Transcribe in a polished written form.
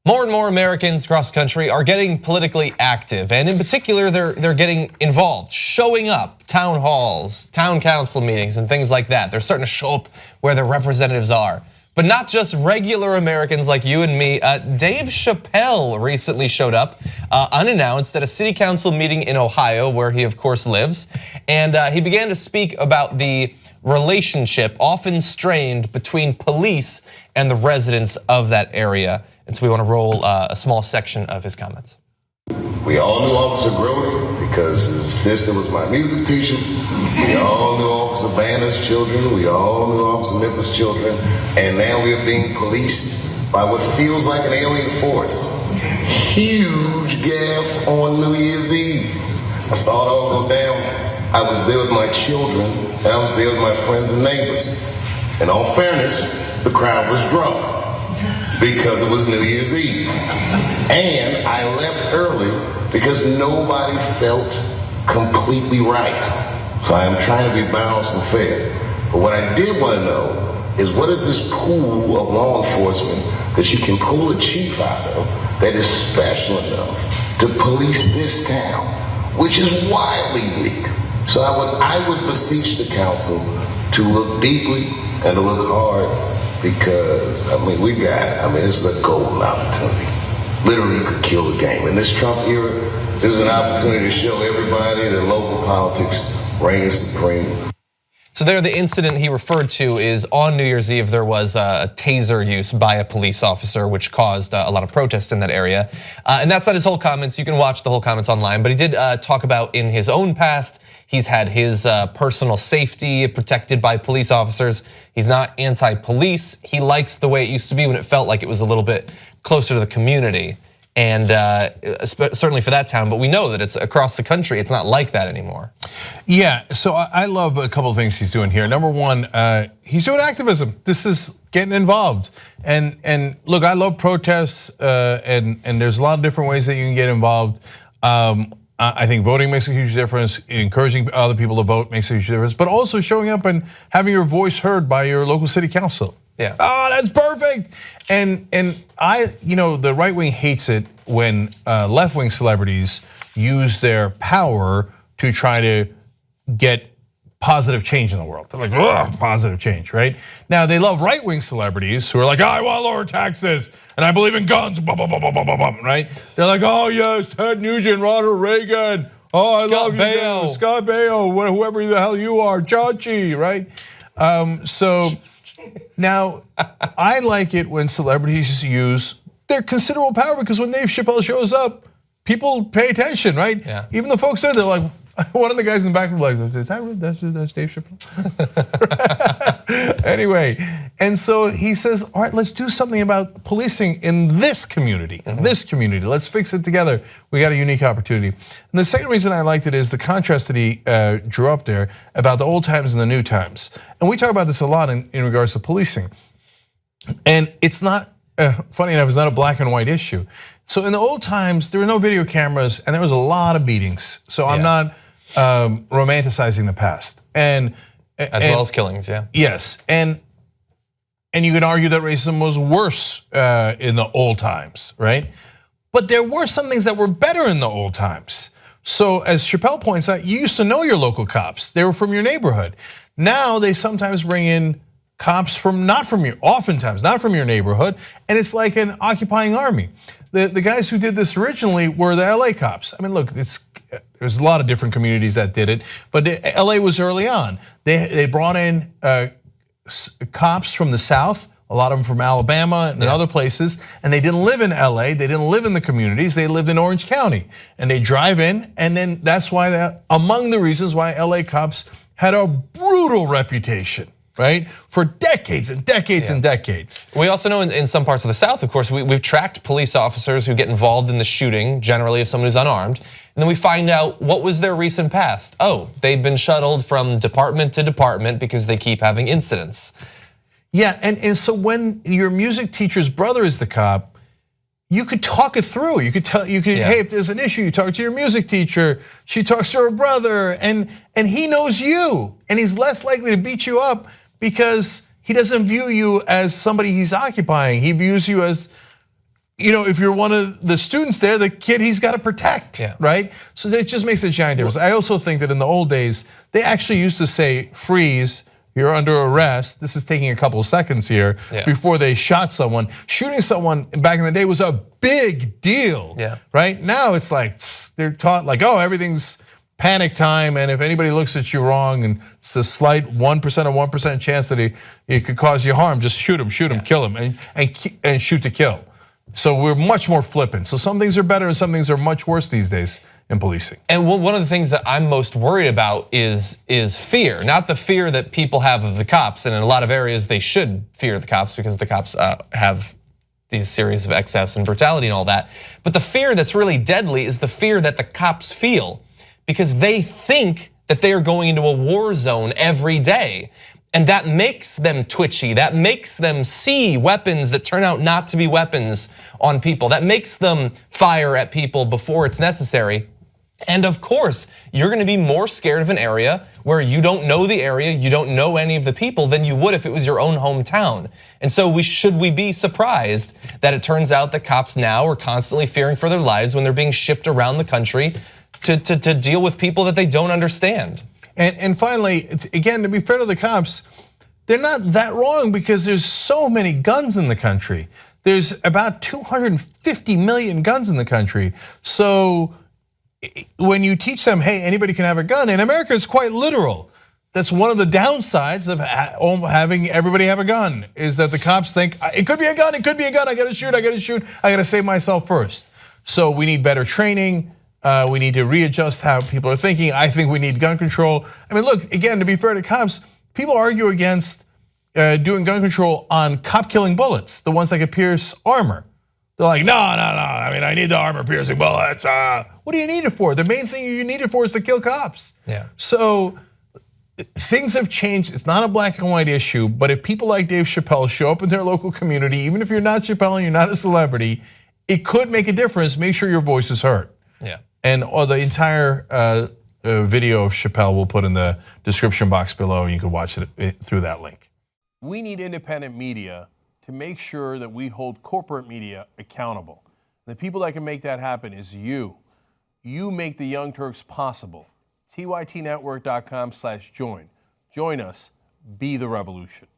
More and more Americans across the country are getting politically active, and in particular, they're getting involved, showing up, town halls, town council meetings, and things like that. They're starting to show up where their representatives are. But not just regular Americans like you and me. Dave Chappelle recently showed up unannounced at a city council meeting in Ohio, where he of course lives, and he began to speak about the relationship, often strained, between police and the residents of that area. And so we want to roll a small section of his comments. We all knew Officer Grody because his sister was my music teacher. We all knew Officer Banner's children. We all knew Officer Nippers' children. And now we are being policed by what feels like an alien force. Huge gaffe on New Year's Eve. I saw it all go down. I was there with my children, and I was there with my friends and neighbors. In all fairness, the crowd was drunk because it was New Year's Eve. And I left early because nobody felt completely right. So I am trying to be balanced and fair. But what I did want to know is, what is this pool of law enforcement that you can pull a chief out of that is special enough to police this town, which is wildly weak? So I would beseech the council to look deeply and to look hard, because this is a golden opportunity. Literally, you could kill the game. In this Trump era, there's an opportunity to show everybody that local politics reigns supreme. So there, the incident he referred to is on New Year's Eve. There was a taser use by a police officer, which caused a lot of protest in that area. And that's not his whole comments. You can watch the whole comments online. But he did talk about, in his own past, he's had his personal safety protected by police officers. He's not anti-police. He likes the way it used to be when it felt like it was a little bit closer to the community. And certainly for that town, but we know that it's across the country, it's not like that anymore. Yeah, so I love a couple of things he's doing here. Number one, he's doing activism. This is getting involved. And look, I love protests, and there's a lot of different ways that you can get involved. I think voting makes a huge difference. Encouraging other people to vote makes a huge difference. But also showing up and having your voice heard by your local city council. Yeah. Oh, that's perfect. And the right wing hates it when left wing celebrities use their power to try to get positive change in the world. They're like, ugh, positive change, right? Now they love right wing celebrities who are like, I want lower taxes and I believe in guns, right? They're like, oh yes, Ted Nugent, Ronald Reagan. Oh, I love you, Scott Baio, whoever the hell you are, Chachi, right? So. Now, I like it when celebrities use their considerable power, because when Dave Chappelle shows up, people pay attention, right? Yeah. Even the folks there, they're like, one of the guys in the back was like, that's Dave Chappelle. Anyway, and so he says, all right, let's do something about policing in this community, Let's fix it together. We got a unique opportunity. And the second reason I liked it is the contrast that he drew up there about the old times and the new times. And we talk about this a lot in regards to policing. And it's not, funny enough, it's not a black and white issue. So in the old times, there were no video cameras and there was a lot of beatings. So I'm not romanticizing the past. As well as killings, yeah. Yes, and you can argue that racism was worse in the old times, right? But there were some things that were better in the old times. So as Chappelle points out, you used to know your local cops. They were from your neighborhood. Now they sometimes bring in cops oftentimes not from your neighborhood, and it's like an occupying army. The guys who did this originally were the LA cops. I mean, look, there's a lot of different communities that did it, but LA was early on. They brought in cops from the South, a lot of them from Alabama and other places, and they didn't live in LA, they didn't live in the communities, they lived in Orange County. And they drive in, and then that's why among the reasons why LA cops had a brutal reputation, right? For decades and decades and decades. We also know in some parts of the South, of course, we've tracked police officers who get involved in the shooting, generally of someone who's unarmed. And then we find out what was their recent past. Oh, they've been shuttled from department to department because they keep having incidents. Yeah, and so when your music teacher's brother is the cop, you could talk it through. You could hey, if there's an issue, you talk to your music teacher. She talks to her brother, and he knows you, and he's less likely to beat you up because he doesn't view you as somebody he's occupying. He views you as if you're one of the students there, the kid he's got to protect, right? So it just makes a giant difference. I also think that in the old days, they actually used to say, freeze, you're under arrest. This is taking a couple of seconds here before they shot someone. Shooting someone back in the day was a big deal, right? Now it's like, they're taught like, oh, everything's panic time, and if anybody looks at you wrong, and it's a slight 1% or 1% chance that he could cause you harm, just shoot him, kill him, and shoot to kill. So we're much more flippant. So some things are better and some things are much worse these days in policing. And one of the things that I'm most worried about is fear, not the fear that people have of the cops. And in a lot of areas, they should fear the cops because the cops have these series of excess and brutality and all that. But the fear that's really deadly is the fear that the cops feel, because they think that they are going into a war zone every day. And that makes them twitchy, that makes them see weapons that turn out not to be weapons on people, that makes them fire at people before it's necessary. And of course, you're gonna be more scared of an area where you don't know the area, you don't know any of the people than you would if it was your own hometown. And so should we be surprised that it turns out that cops now are constantly fearing for their lives when they're being shipped around the country to deal with people that they don't understand? And finally, again, to be fair to the cops, they're not that wrong because there's so many guns in the country. There's about 250 million guns in the country. So when you teach them, hey, anybody can have a gun, in America it's quite literal. That's one of the downsides of having everybody have a gun, is that the cops think, it could be a gun, I gotta shoot, I gotta save myself first. So we need better training. We need to readjust how people are thinking. I think we need gun control. I mean, look, again, to be fair to cops, people argue against doing gun control on cop-killing bullets, the ones that could pierce armor. They're like, no, I mean, I need the armor-piercing bullets. What do you need it for? The main thing you need it for is to kill cops. So things have changed. It's not a black and white issue, but if people like Dave Chappelle show up in their local community, even if you're not Chappelle and you're not a celebrity, it could make a difference. Make sure your voice is heard. And the entire video of Chappelle we'll put in the description box below, and you can watch it through that link. We need independent media to make sure that we hold corporate media accountable. The people that can make that happen is you. You make the Young Turks possible. tytnetwork.com/join. Join us, be the revolution.